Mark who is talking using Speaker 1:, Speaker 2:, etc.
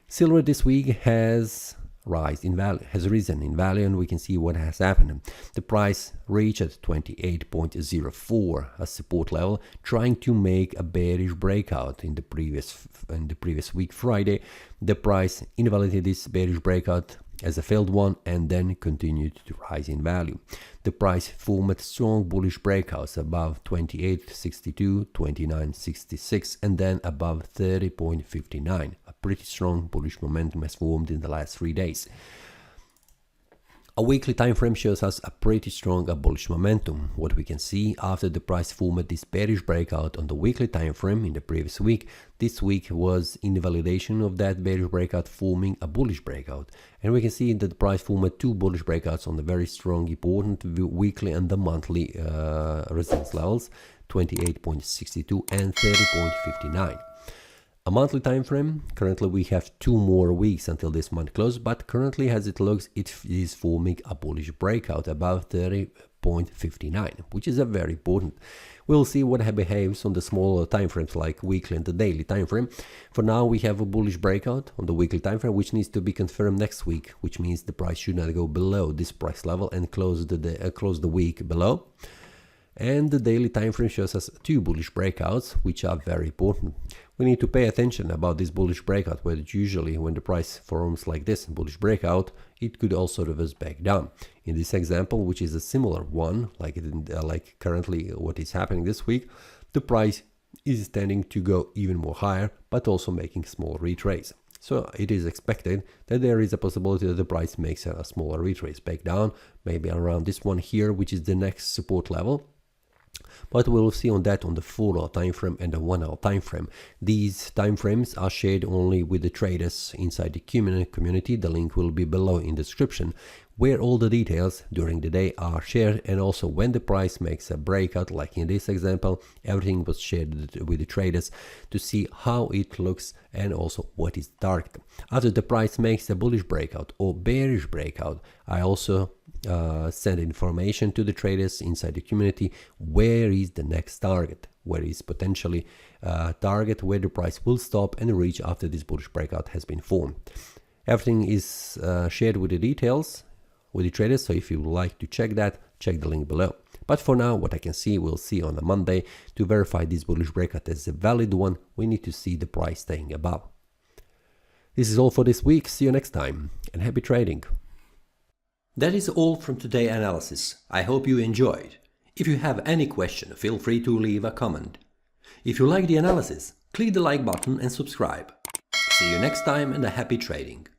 Speaker 1: Silver this week has risen in value, and we can see what has happened. The price reached at 28.04 as support level, trying to make a bearish breakout in the previous week Friday. The price invalidated this bearish breakout as a failed one and then continued to rise in value. The price formed strong bullish breakouts above 28.62, 29.66 and then above 30.59. A pretty strong bullish momentum has formed in the last 3 days. A weekly time frame shows us a pretty strong bullish momentum. What we can see after the price formed this bearish breakout on the weekly time frame in the previous week, this week was invalidation of that bearish breakout, forming a bullish breakout. And we can see that the price formed two bullish breakouts on the very strong, important weekly and the monthly resistance levels, 28.62 and 30.59. A monthly time frame, currently we have 2 more weeks until this month close, but currently as it looks, it is forming a bullish breakout above 30.59, which is a very important. We'll see what behaves on the smaller time frames like weekly and the daily time frame. For now, we have a bullish breakout on the weekly time frame, which needs to be confirmed next week, which means the price should not go below this price level and close the week below. And the daily time frame shows us 2 bullish breakouts, which are very important. We need to pay attention about this bullish breakout, where usually when the price forms like this bullish breakout, it could also reverse back down. In this example, which is a similar one, like currently what is happening this week, the price is tending to go even more higher, but also making small retrace. So it is expected that there is a possibility that the price makes a smaller retrace back down, maybe around this one here, which is the next support level. But we'll see on that on the 4-hour time frame and the 1-hour time frame. These time frames are shared only with the traders inside the community. The link will be below in the description, where all the details during the day are shared, and also when the price makes a breakout, like in this example, everything was shared with the traders to see how it looks and also what is target. After the price makes a bullish breakout or bearish breakout, I also send information to the traders inside the community where is the next target, where is potentially target where the price will stop and reach after this bullish breakout has been formed. Everything is shared with the details with the traders, so if you would like to check that, check the link below. But for now, what I can see, we'll see on a Monday. To verify this bullish breakout as a valid one, we need to see the price staying above. This is all for this week. See you next time and happy trading. That is all from today's analysis. I hope you enjoyed. If you have any question, feel free to leave a comment. If you like the analysis, click the like button and subscribe. See you next time and a happy trading.